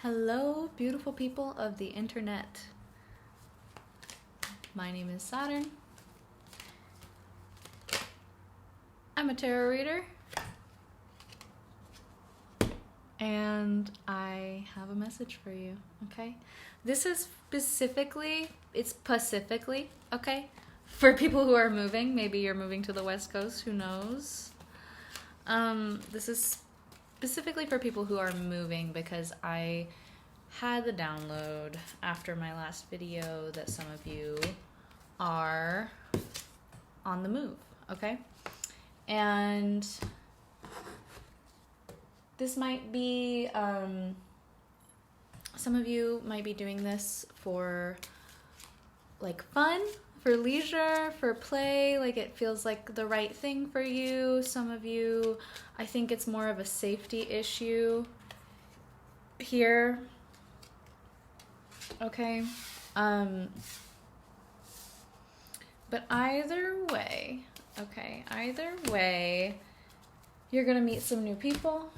Hello, beautiful people of the internet. My name is Saturn. I'm a tarot reader. And I have a message for you, okay? This is specifically, okay? For people who are moving. Maybe you're moving to the West Coast, who knows? This is specifically for people who are moving because I had the download after my last video that some of you are on the move, okay? And this might be, some of you might be doing this for like fun, for leisure, for play, like it feels like the right thing for you. Some of you, I think it's more of a safety issue here, okay? But either way, you're gonna meet some new people,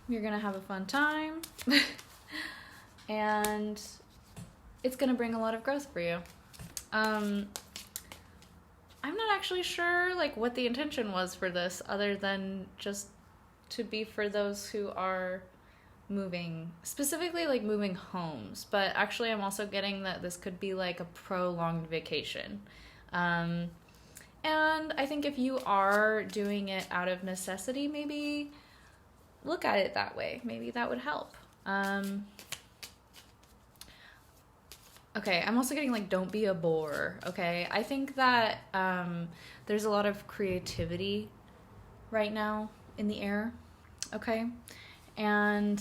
you're gonna have a fun time, and it's gonna bring a lot of growth for you. I'm not actually sure like what the intention was for this other than just to be for those who are moving, specifically like moving homes, but actually I'm also getting that this could be like a prolonged vacation. And I think if you are doing it out of necessity, maybe look at it that way. Maybe that would help. Okay, I'm also getting like, don't be a bore, okay? I think that there's a lot of creativity right now in the air, okay? And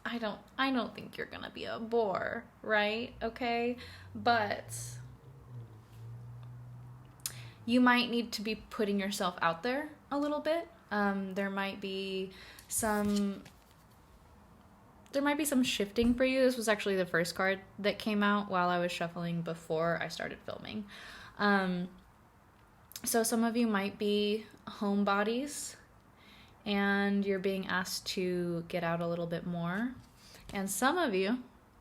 I don't think you're gonna be a bore, right? Okay? But you might need to be putting yourself out there a little bit. There might be some shifting for you. This was actually the first card that came out while I was shuffling before I started filming. So some of you might be homebodies and you're being asked to get out a little bit more. And some of you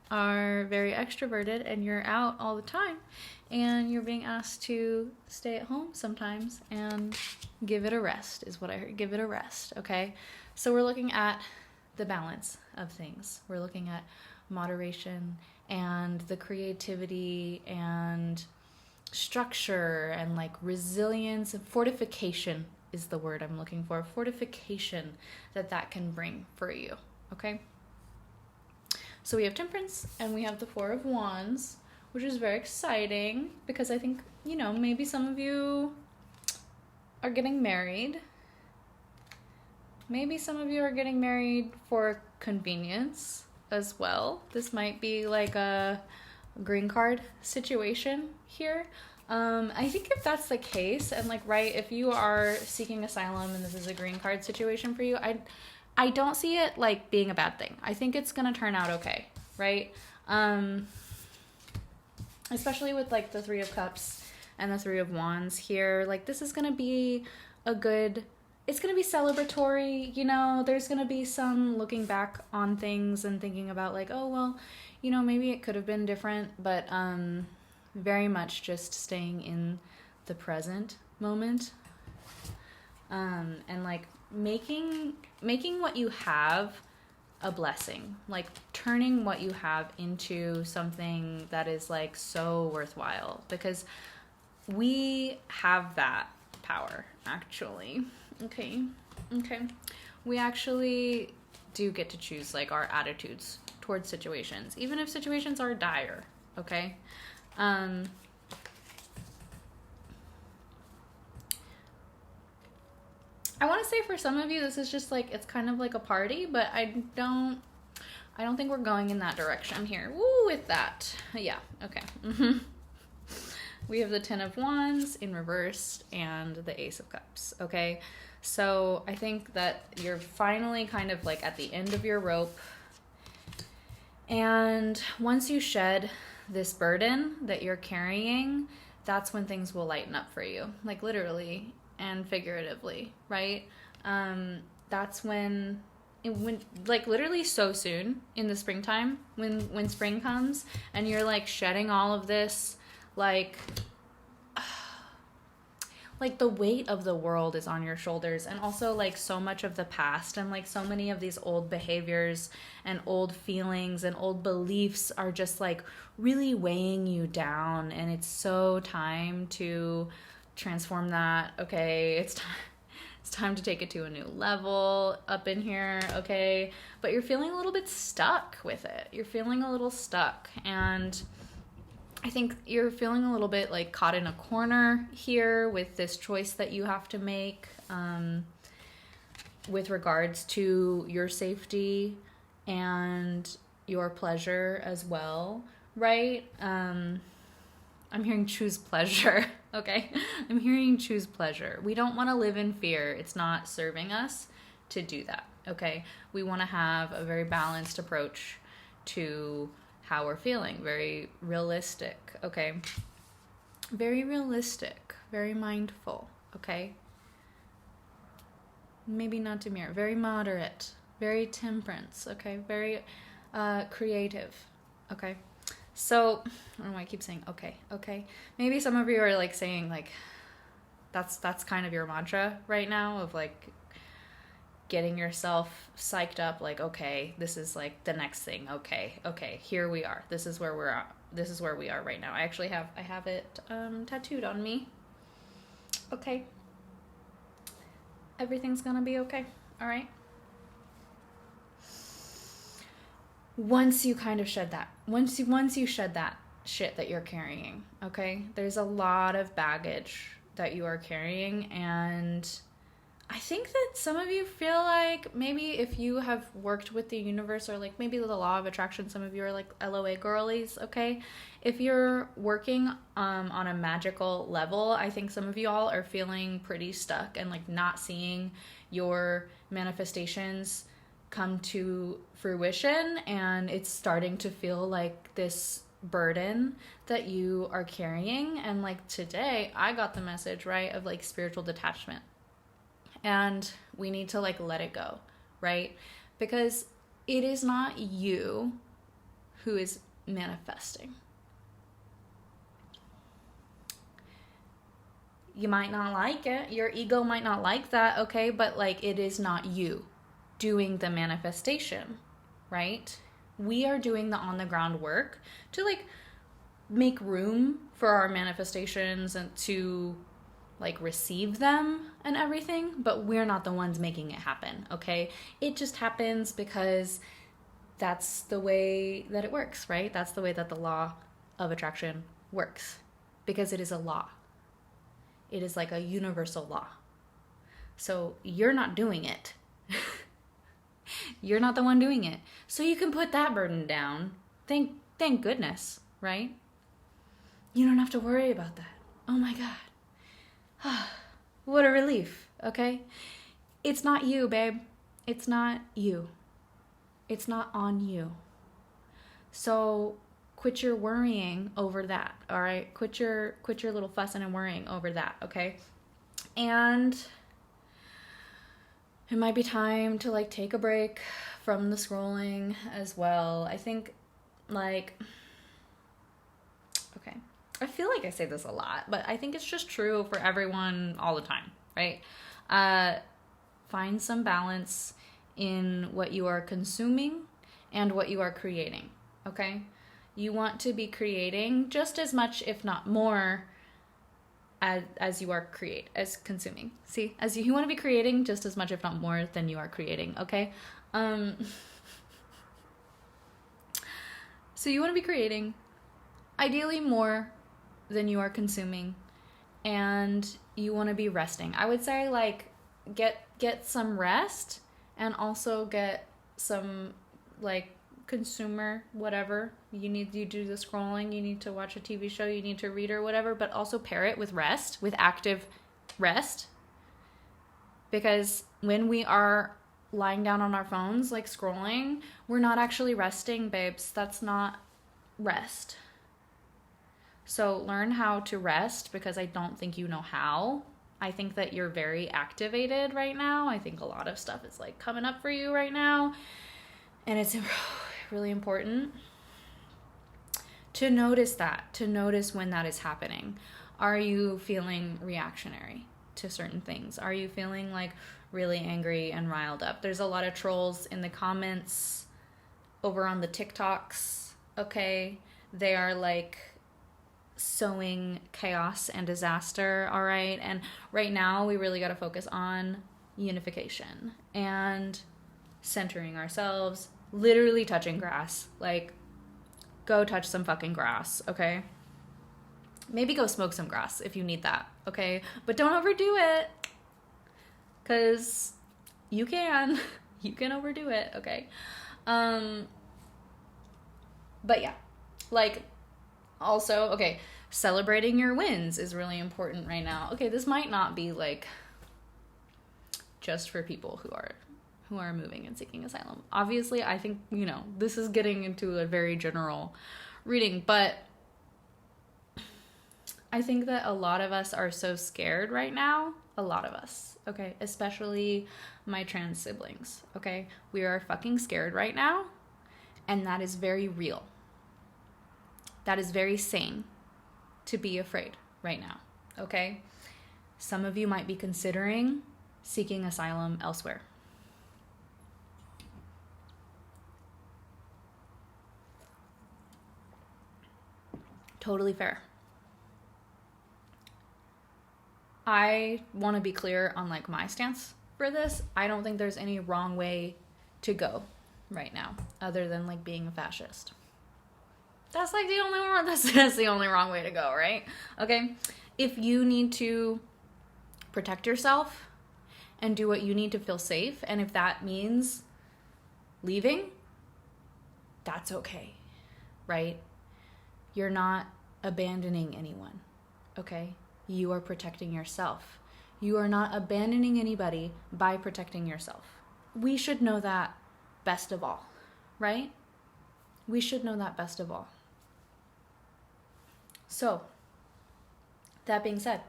are very extroverted and you're out all the time and you're being asked to stay at home sometimes and give it a rest is what I heard. Give it a rest, okay? So we're looking at the balance of things. We're looking at moderation and the creativity and structure and like resilience and fortification is the word I'm looking for. Fortification that can bring for you, okay? So we have Temperance and we have the Four of Wands, which is very exciting because I think, you know, maybe some of you are getting married. Maybe some of you are getting married for convenience as well. This might be like a green card situation here. I think if that's the case, and like, right, if you are seeking asylum and this is a green card situation for you, I don't see it like being a bad thing. I think it's gonna turn out okay, right? Especially with like the Three of Cups and the Three of Wands here, like this is gonna be it's gonna be celebratory, you know, there's gonna be some looking back on things and thinking about like, oh, well, you know, maybe it could have been different, but very much just staying in the present moment, and like making what you have a blessing, like turning what you have into something that is like so worthwhile, because we have that power actually. Okay. We actually do get to choose like our attitudes towards situations, even if situations are dire, okay? I want to say for some of you, this is just like, it's kind of like a party, but I don't think we're going in that direction here. Woo, with that. Yeah, okay. We have the Ten of Wands in reverse and the Ace of Cups, okay? So I think that you're finally kind of like at the end of your rope. And once you shed this burden that you're carrying, that's when things will lighten up for you, like literally and figuratively, right? That's when when like literally so soon in the springtime, when spring comes and you're like shedding all of this, like the weight of the world is on your shoulders, and also like so much of the past and like so many of these old behaviors and old feelings and old beliefs are just like really weighing you down, and it's so time to transform that. Okay, it's time to take it to a new level up in here, okay? But you're feeling a little bit stuck with it. You're feeling a little stuck, and I think you're feeling a little bit like caught in a corner here with this choice that you have to make with regards to your safety and your pleasure as well, right? I'm hearing choose pleasure, okay? I'm hearing choose pleasure. We don't want to live in fear. It's not serving us to do that, okay? We want to have a very balanced approach to how we're feeling. Very realistic, okay? Very realistic, very mindful, okay? Maybe not demure, very moderate, very temperance, okay? Very creative, okay? So, I don't know why I keep saying okay. Maybe some of you are like saying like, that's kind of your mantra right now of like getting yourself psyched up, like, okay, this is like the next thing. Okay, here we are. This is where we're at. This is where we are right now. I have it tattooed on me. Okay. Everything's gonna be okay. All right. Once you kind of shed that, once you shed that shit that you're carrying, okay, there's a lot of baggage that you are carrying, and I think that some of you feel like maybe if you have worked with the universe or like maybe the law of attraction, some of you are like LOA girlies, okay? If you're working on a magical level, I think some of you all are feeling pretty stuck and like not seeing your manifestations come to fruition, and it's starting to feel like this burden that you are carrying. And like today I got the message, right, of like spiritual detachment, and we need to like let it go, right? Because it is not you who is manifesting. You might not like it, your ego might not like that, okay, but like it is not you doing the manifestation, right? We are doing the on the ground work to like make room for our manifestations and to like receive them and everything, but we're not the ones making it happen, okay? It just happens because that's the way that it works, right? That's the way that the law of attraction works, because it is a law. It is like a universal law. So you're not doing it. You're not the one doing it. So you can put that burden down. Thank goodness, right? You don't have to worry about that. Oh my God. What a relief, okay? It's not you, babe. It's not you. It's not on you. So quit your worrying over that, all right? Quit your little fussing and worrying over that, okay? And it might be time to like take a break from the scrolling as well. I think like, okay, I feel like I say this a lot, but I think it's just true for everyone all the time, right? Find some balance in what you are consuming and what you are creating, okay? You want to be creating just as much, if not more, as you are consuming. See, you want to be creating just as much, if not more, than you are creating, okay? So you want to be creating ideally more than you are consuming, and you want to be resting. I would say like get some rest, and also get some like consumer whatever you need. You do the scrolling, you need to watch a TV show, you need to read or whatever, but also pair it with rest, with active rest, because when we are lying down on our phones like scrolling, we're not actually resting, babes. That's not rest. So learn how to rest, because I don't think you know how I think that you're very activated right now. I think a lot of stuff is like coming up for you right now. And it's really important to notice that, to notice when that is happening. Are you feeling reactionary to certain things? Are you feeling like really angry and riled up? There's a lot of trolls in the comments over on the TikToks, okay? They are like sowing chaos and disaster, all right? And right now we really got to focus on unification and centering ourselves, literally touching grass. Like, go touch some fucking grass, okay? Maybe go smoke some grass if you need that, okay? But don't overdo it, because you can. You can overdo it, okay? But yeah, like, also, okay, celebrating your wins is really important right now. Okay, this might not be like just for people who are moving and seeking asylum. Obviously, I think, this is getting into a very general reading, but I think that a lot of us are so scared right now. A lot of us, okay? Especially my trans siblings, okay? We are fucking scared right now, and that is very real. That is very sane to be afraid right now, okay? Some of you might be considering seeking asylum elsewhere. Totally fair. I want to be clear on like my stance for this. I don't think there's any wrong way to go right now other than like being a fascist. That's like the only one, that's the only wrong way to go, right? Okay? If you need to protect yourself and do what you need to feel safe, and if that means leaving, that's okay, right? You're not abandoning anyone, okay? You are protecting yourself. You are not abandoning anybody by protecting yourself. We should know that best of all, right? We should know that best of all. So, that being said,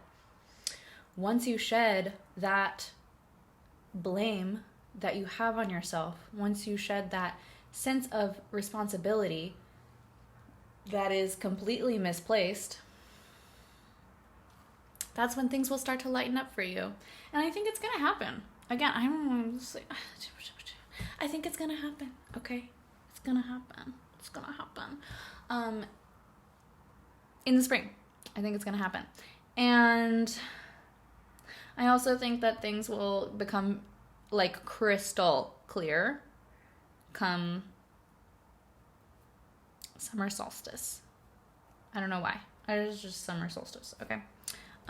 once you shed that blame that you have on yourself, once you shed that sense of responsibility that is completely misplaced, that's when things will start to lighten up for you. And I think it's going to happen. Again, I think it's going to happen, okay? It's going to happen. It's going to happen. In the spring, I think it's going to happen. And I also think that things will become like crystal clear come summer solstice. I don't know why. It's just summer solstice, okay?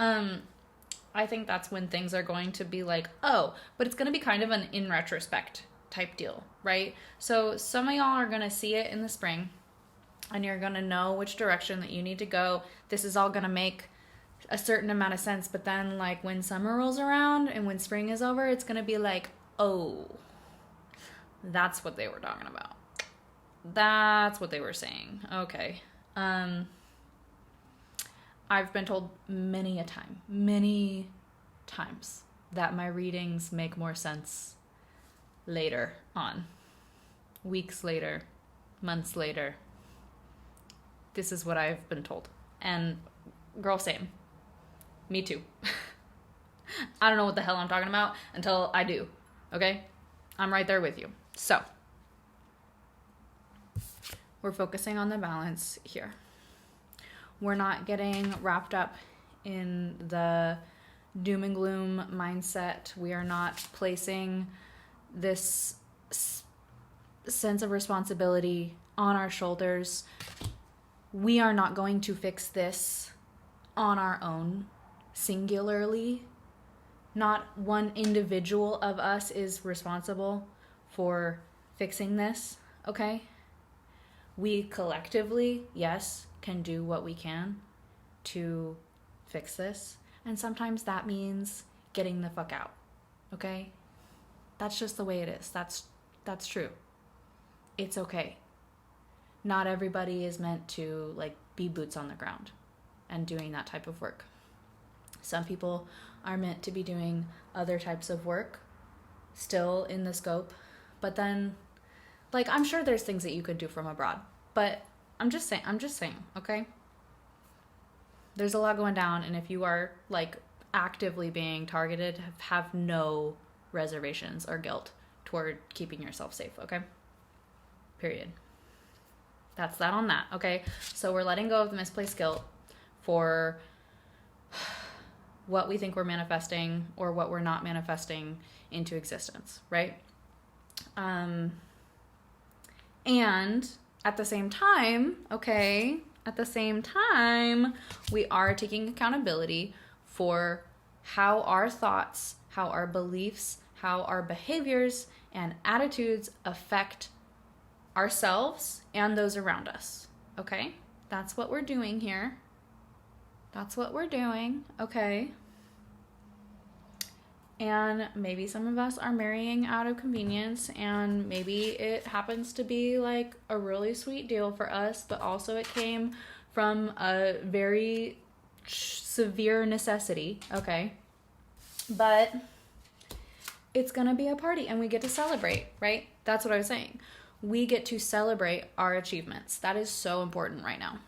I think that's when things are going to be like, oh, but it's going to be kind of an in retrospect type deal, right? So some of y'all are going to see it in the spring, and you're going to know which direction that you need to go. This is all going to make a certain amount of sense, but then like when summer rolls around and when spring is over, it's going to be like, oh, that's what they were talking about. That's what they were saying. Okay. I've been told many times that my readings make more sense later on. Weeks later, months later. This is what I've been told. And girl, same. Me too. I don't know what the hell I'm talking about until I do. Okay? I'm right there with you. So, we're focusing on the balance here. We're not getting wrapped up in the doom and gloom mindset. We are not placing this sense of responsibility on our shoulders. We are not going to fix this on our own, singularly. Not one individual of us is responsible for fixing this, okay? We collectively, yes, can do what we can to fix this. And sometimes that means getting the fuck out, okay? That's just the way it is. That's true. It's okay. Not everybody is meant to be boots on the ground and doing that type of work. Some people are meant to be doing other types of work still in the scope. But then, like, I'm sure there's things that you could do from abroad, but I'm just saying, okay? There's a lot going down, and if you are, like, actively being targeted, have no reservations or guilt toward keeping yourself safe, okay? Period. That's that on that, okay? So we're letting go of the misplaced guilt for what we think we're manifesting or what we're not manifesting into existence, right? And at the same time, we are taking accountability for how our thoughts, how our beliefs, how our behaviors and attitudes affect ourselves and those around us, okay? That's what we're doing here. That's what we're doing, okay? And maybe some of us are marrying out of convenience, and maybe it happens to be like a really sweet deal for us, but also it came from a very severe necessity, okay? But it's gonna be a party and we get to celebrate, right? That's what I was saying. We get to celebrate our achievements. That is so important right now.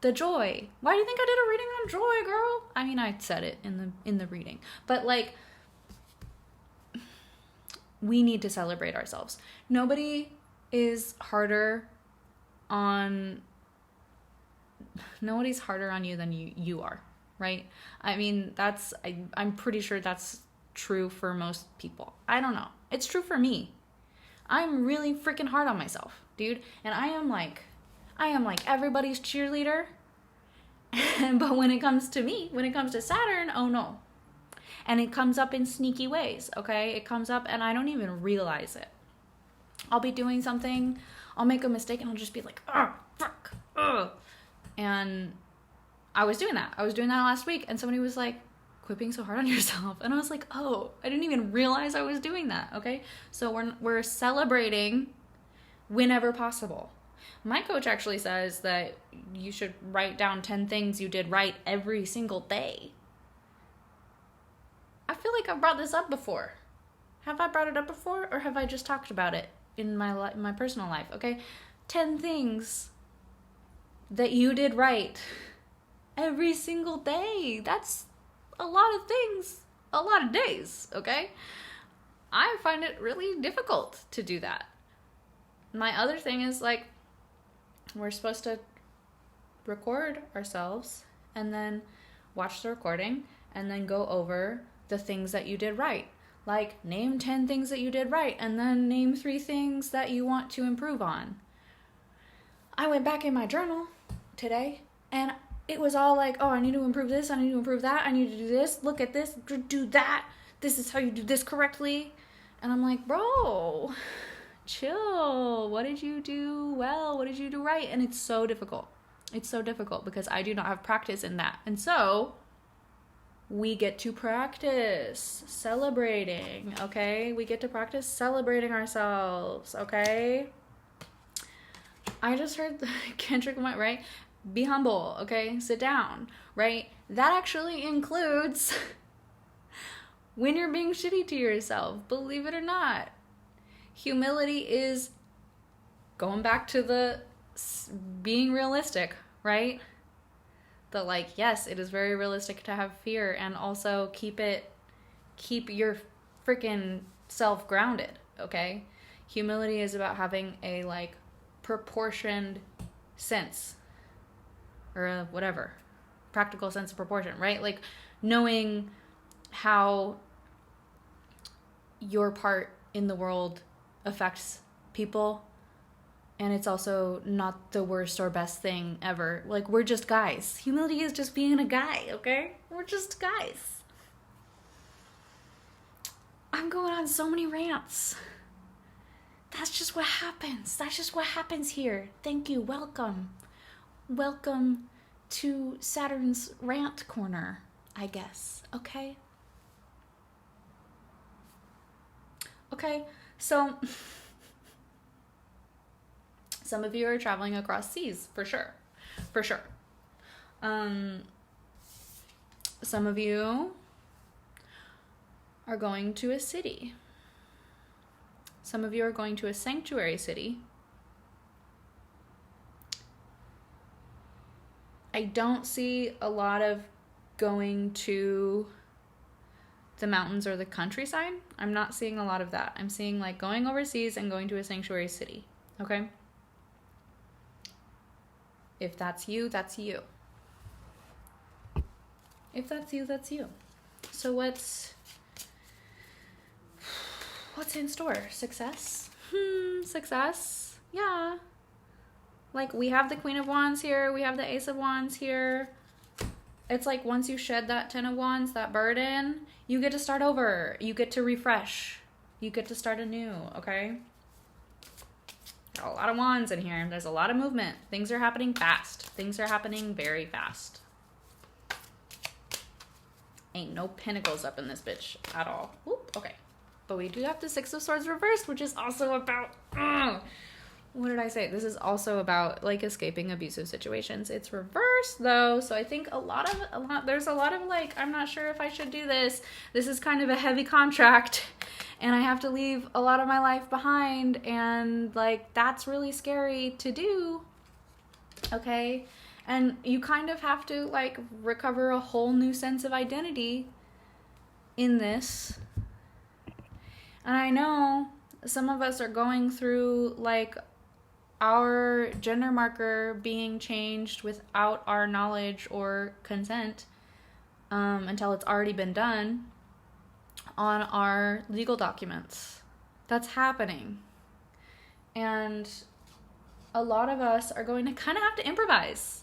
The joy. Why do you think I did a reading on joy, girl? I mean, I said it in the reading. But like, we need to celebrate ourselves. Nobody is harder on you than you are, right? I mean, I'm pretty sure that's true for most people. I don't know. It's true for me. I'm really freaking hard on myself, dude. And I am like everybody's cheerleader. But when it comes to me, when it comes to Saturn, oh no. And it comes up in sneaky ways, okay? It comes up and I don't even realize it. I'll be doing something, I'll make a mistake and I'll just be like, oh, fuck, ugh. And I was doing that last week, and somebody was like, quit being so hard on yourself. And I was like, oh, I didn't even realize I was doing that, okay? So we're celebrating whenever possible. My coach actually says that you should write down 10 things you did right every single day. I feel like I've brought this up before. Have I brought it up before, or have I just talked about it in my personal life, okay? 10 things that you did right every single day. That's a lot of things, a lot of days, okay? I find it really difficult to do that. My other thing is, like, we're supposed to record ourselves and then watch the recording and then go over the things that you did right. Like, name 10 things that you did right and then name 3 things that you want to improve on. I went back in my journal today and it was all like, oh, I need to improve this, I need to improve that, I need to do this, look at this, do that, this is how you do this correctly. And I'm like, bro, chill. What did you do well? What did you do right? And it's so difficult. It's so difficult because I do not have practice in that. And so we get to practice celebrating, okay? We get to practice celebrating ourselves, okay? I just heard Kendrick went, right? Be humble, okay? Sit down, right? That actually includes when you're being shitty to yourself, believe it or not. Humility is going back to the being realistic, right? The like, yes, it is very realistic to have fear, and also keep your freaking self grounded, okay? Humility is about having a like proportioned sense, or a whatever, practical sense of proportion, right? Like knowing how your part in the world affects people, and it's also not the worst or best thing ever. Like, we're just guys. Humility is just being a guy, okay? We're just guys. I'm going on so many rants. That's just what happens. That's just what happens here. Thank you. Welcome. Welcome to Saturn's rant corner, I guess. Okay? Okay, so some of you are traveling across seas, for sure. Some of you are going to a city. Some of you are going to a sanctuary city. I don't see a lot of going to the mountains or the countryside. I'm not seeing a lot of that. I'm seeing like going overseas and going to a sanctuary city. Okay? If that's you, that's you. If that's you, that's you. So what's in store? Success? Success? Yeah. Like, we have the Queen of Wands here. We have the Ace of Wands here. It's like once you shed that 10 of Wands, that burden, you get to start over. You get to refresh. You get to start anew, okay? Got a lot of wands in here. There's a lot of movement. Things are happening fast. Things are happening very fast. Ain't no pentacles up in this bitch at all. Whoop, okay. But we do have the Six of Swords reversed, which is also about... what did I say? This is also about like escaping abusive situations. It's reversed though, so I think there's a lot of like, I'm not sure if I should do this. This is kind of a heavy contract and I have to leave a lot of my life behind, and like that's really scary to do. Okay? And you kind of have to like recover a whole new sense of identity in this. And I know some of us are going through like our gender marker being changed without our knowledge or consent until it's already been done on our legal documents. That's happening. And a lot of us are going to kind of have to improvise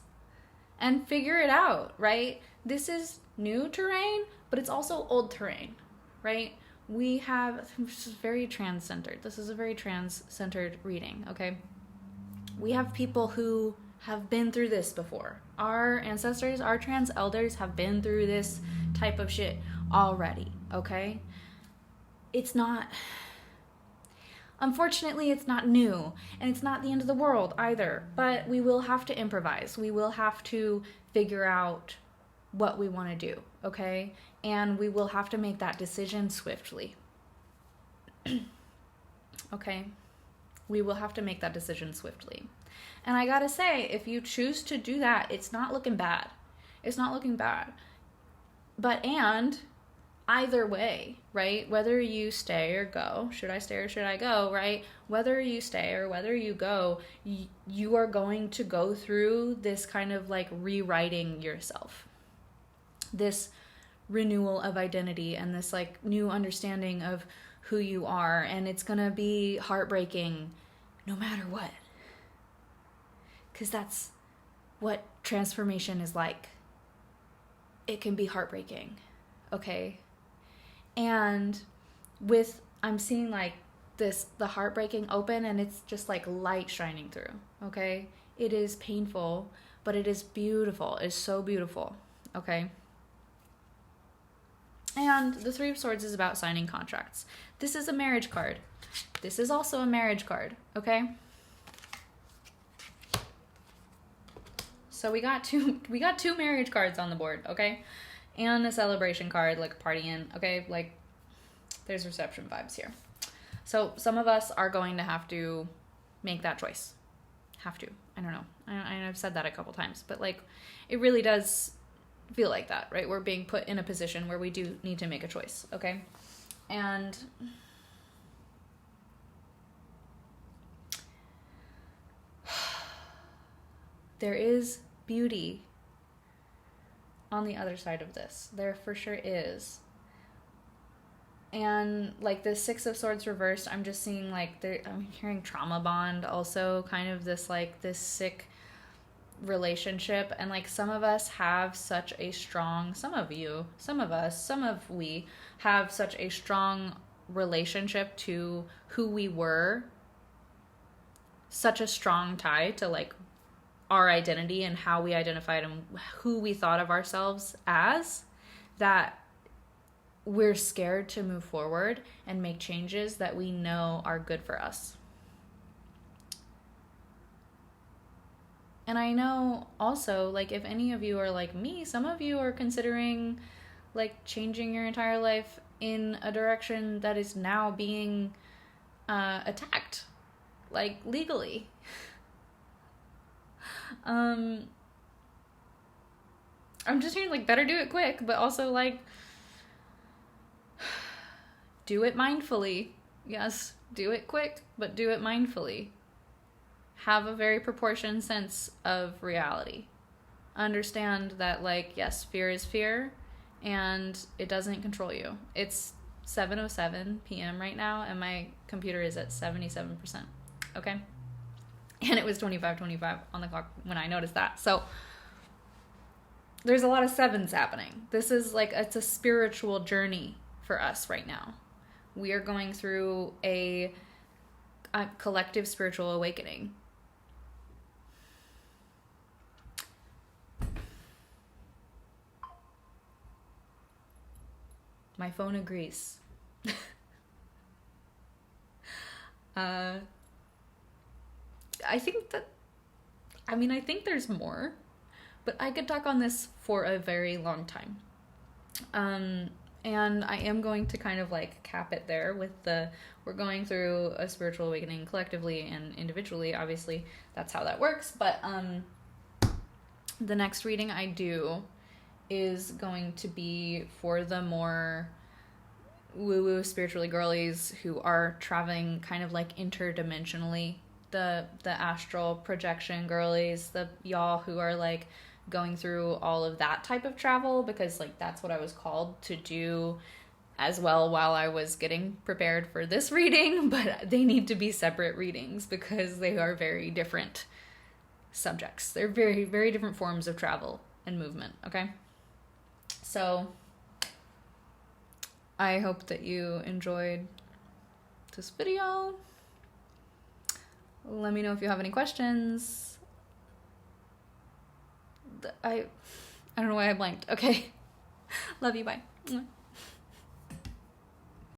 and figure it out, right? This is new terrain, but it's also old terrain, right? This is very trans-centered. This is a very trans-centered reading, okay? We have people who have been through this before. Our ancestors, our trans elders have been through this type of shit already, okay? Unfortunately, it's not new, and it's not the end of the world either, but we will have to improvise. We will have to figure out what we want to do, okay? And we will have to make that decision swiftly. Okay? We will have to make that decision swiftly. And I gotta say, if you choose to do that, it's not looking bad. It's not looking bad. But either way, right? Whether you stay or go, should I stay or should I go, right? Whether you stay or whether you go, you are going to go through this kind of like rewriting yourself. This renewal of identity and this like new understanding of who you are. And it's gonna be heartbreaking no matter what. Because that's what transformation is like. It can be heartbreaking, okay? And I'm seeing like the heartbreaking open, and it's just like light shining through, okay? It is painful, but it is beautiful. It's so beautiful, okay? And the Three of Swords is about signing contracts. This is a marriage card. This is also a marriage card, okay? So we got two marriage cards on the board, okay? And a celebration card, like partying, okay? Like, there's reception vibes here. So some of us are going to have to make that choice. Have to. I don't know. I've said that a couple times, but like, it really does feel like that, right? We're being put in a position where we do need to make a choice, okay? And there is beauty on the other side of this. There for sure is. And like the Six of Swords reversed, I'm just seeing like I'm hearing trauma bond also, kind of this like this sick relationship. And like some of us have such a strong, we have such a strong relationship to who we were, such a strong tie to like our identity and how we identified and who we thought of ourselves as, that we're scared to move forward and make changes that we know are good for us. And I know also, like, if any of you are like me, some of you are considering, like, changing your entire life in a direction that is now being attacked, like, legally. I'm just hearing, like, better do it quick, but also, like, do it mindfully. Yes, do it quick, but do it mindfully. Have a very proportioned sense of reality. Understand that, like, yes, fear is fear, and it doesn't control you. It's 7:07 p.m. right now, and my computer is at 77%. Okay? And it was 25:25 on the clock when I noticed that. So there's a lot of sevens happening. This is like, it's a spiritual journey for us right now. We are going through a collective spiritual awakening. My phone agrees. I think there's more, but I could talk on this for a very long time. And I am going to kind of like cap it there with we're going through a spiritual awakening collectively and individually. Obviously, that's how that works. But the next reading I do is going to be for the more woo-woo spiritually girlies who are traveling kind of like interdimensionally. The astral projection girlies, the y'all who are like going through all of that type of travel, because like that's what I was called to do as well while I was getting prepared for this reading, but they need to be separate readings because they are very different subjects. They're very, very different forms of travel and movement, okay? So I hope that you enjoyed this video. Let me know if you have any questions. I don't know why I blanked. Okay. Love you. Bye.